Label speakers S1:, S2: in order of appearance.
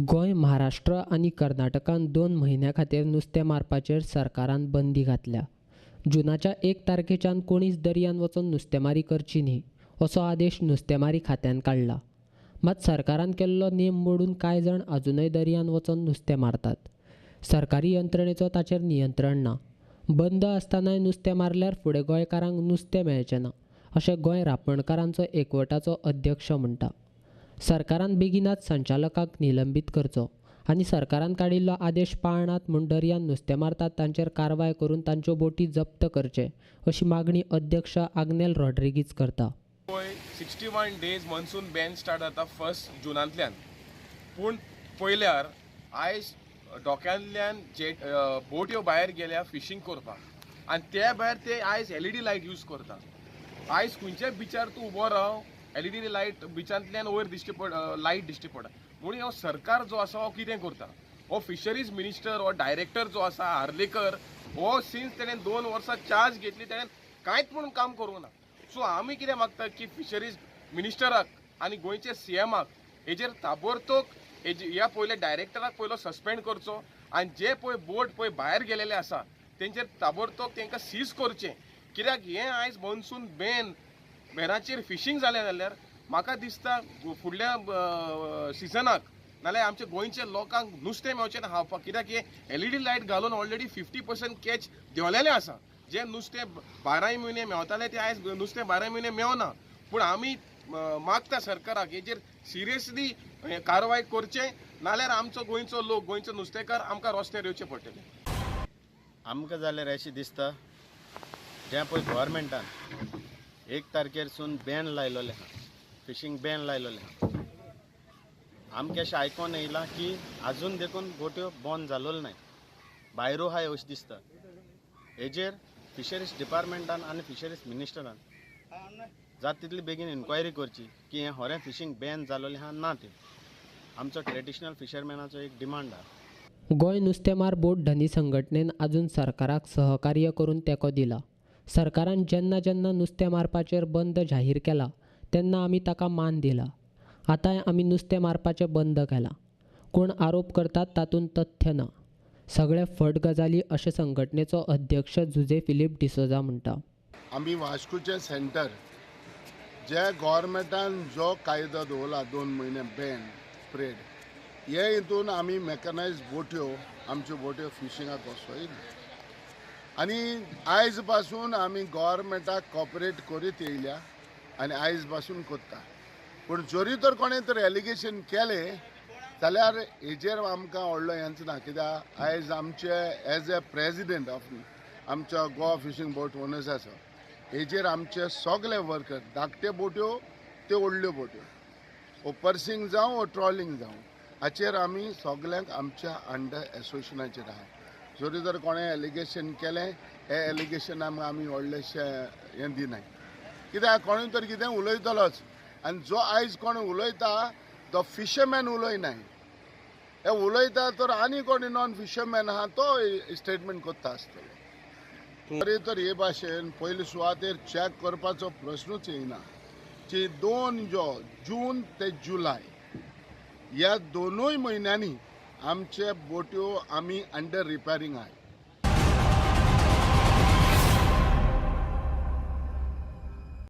S1: गोंय, महाराष्ट्र आणि कर्नाटकान 2 म्हयन्यां खातीर नुस्तें मारपाचेर सरकारान बंदी घातल्या. जूनाच्या 1 तारखेच्यान कोणीच दर्यांत वचून नुस्तेमारी करची न्ही असो आदेश नुस्तेमारी खात्यान काडला. मात सरकारान केल्लो नेम मोडून कांय जाण अजूनय दर्यांत वचून नुस्तें मारतात. सरकारी यंत्रणेचो ताचेर नियंत्रण ना. बंद आसतनाय नुस्तें मारल्यार फुडें गोंयकारांक नुस्तें मेळचें ना अशें गोंय रापणकारांचो एकवटाचो अध्यक्ष म्हणटा. सरकारान बेगीनाच संचालकाक निलंबीत करचो आनी सरकारान काडिल्लो आदेश पाळनात म्हूण दर्यांत नुस्तें मारतात तांचेर कारवाय करून तांच्यो बोटी जप्त करचे अशी मागणी अध्यक्ष आग्नेल रॉड्रिगीज करता.
S2: 61 डेज मॉन्सून बॅन स्टार्ट जाता 1 जूनांतल्यान. पूण पयल्यार आयज डोक्यांतल्यान जे बोट्यो भायर गेल्या फिशींग करपाक आनी त्या भायर ते आयज LED लायट यूज करता. आयज खंयच्याय बिचार तूं उबो राव LED लायट बिचांतल्यान वयर दिश्टी लायट दिश्टी पडटा. म्हणून हो सरकार जो आसा हो कितें करता, हो फिशरीज मिनिस्टर हो डायरेक्टर जो आसा हार्लेकर हो सिन्स तेणें 2 वर्सां चार्ज घेतली तेणें कांयच म्हणून काम करूं ना. सो आमी कितें मागता की फिशरीज मिनिस्टराक आनी गोंयचे CMाक हेजेर ताबडतोब ह्या पयले डायरेक्टराक पयलो सस्पेंड करचो आनी जे पळय बोट पळय भायर गेलेले आसा तेंचेर ताबडतोब तांकां सीज करचें. कित्याक हें आयज मॉन्सून बॅनाचेर फिशींग जालें जाल्यार म्हाका दिसता फुडल्या सिजनाक नाल्यार आमच्या गोंयच्या लोकांक नुस्तें मेळचें ना खावपाक. कित्याक हे LED लायट घालून ऑलरेडी 50% कॅच देंवलेलें आसा. जे नुस्तें 12 म्हयने मेवताले ते आयज नुस्तें 12 म्हयने मेवना. पूण आमी मागता सरकाराक हेजेर सिरियसली कारवाय करचें नाल्यार आमचो गोंयचो लोक गोंयचो नुस्तेकार आमकां रस्त्यार येवचें पडटलें.
S3: आमकां जाल्यार अशें दिसता जें पळय गोवोरमेंटान 1 तारखेरसून बॅन लायलोलें आहा, फिशींग बॅन लायलोलें आहा. आमकां अशें आयकोन येयलां की आजून देखून बोट्यो बंद जालोल्यो नाय, भायरू आहाय अशें दिसता. हेजेर फिशरीज डिपार्टमेंटान आनी फिशरीज मिनिस्टरान जाता तितली बेगीन इन्क्वायरी करची की हें खरें फिशींग बॅन जालोलें आहा ना तें. आमचो ट्रेडिशनल फिशरमॅनाचो एक डिमांड आहा.
S1: गोंय नुस्तेमार बोट धनी संघटनेन आजून सरकाराक सहकार्य करून तेंको दिला. सरकारान जेन्ना जेन्ना नुस्तें मारपाचेर बंद जाहीर केला तेन्ना आमी ताका मान दिला. आतांय आमी नुस्तें मारपाचें बंद केलां. कोण आरोप करतात तातूंत तथ्य ना. सगळे फट गजाली अशें संघटनेचो अध्यक्ष जुजे फिलिप डिसोजा म्हणटा.
S4: आमी वास्कोचें सेंटर जे गव्हर्मेंटान जो कायदो दवरला 2 म्हयने बॅन स्प्रेड हे हितून आमी मेकनायज बोट्यो आमच्यो बोट्यो फिशिंगाक वचोयना आनी आयज पासून आमी गव्हर्मेंटाक कॉपरेट करीत येयल्या आनी आयज पासून करता. पूण जरी तर कोणें तर एलिगेशन केलें जाल्यार हेजेर आमकां व्हडलो हेंच ना. कित्याक आयज आमचे एज ए प्रेजिडेंट ऑफ आमच्या गोवा फिशींग बोट ओनर्स आसा हेजेर आमचे सगळे वर्कर धाकटे बोट्यो त्यो व्हडल्यो बोट्यो ओ पर्सिंग जावं ओ ट्रॉलिंग जावं हाचेर आमी सगल्यांक आमच्या अंडर एसोसिएशनाचेर आहा. जरी जर कोणें एलिगेशन केलें हे एलिगेशनाक आमी व्हडलेशें हें दिनाय. कित्याक कोणूय तर कितें उलयतलोच आनी जो आयज कोण उलयता तो फिशरमॅन उलयनाय. हे उलयता तर आनी कोणी नॉन फिशरमॅन आहा तो स्टेटमेंट करता आसतलो. तरी तर हे भाशेन पयले सुवातेर चॅक करपाचो प्रश्नूच येयना की 2 जून ते जुलय ह्या 2 म्हयन्यांनी आमचे बोट्यो आमी अंडर रिपेरींग आहाय.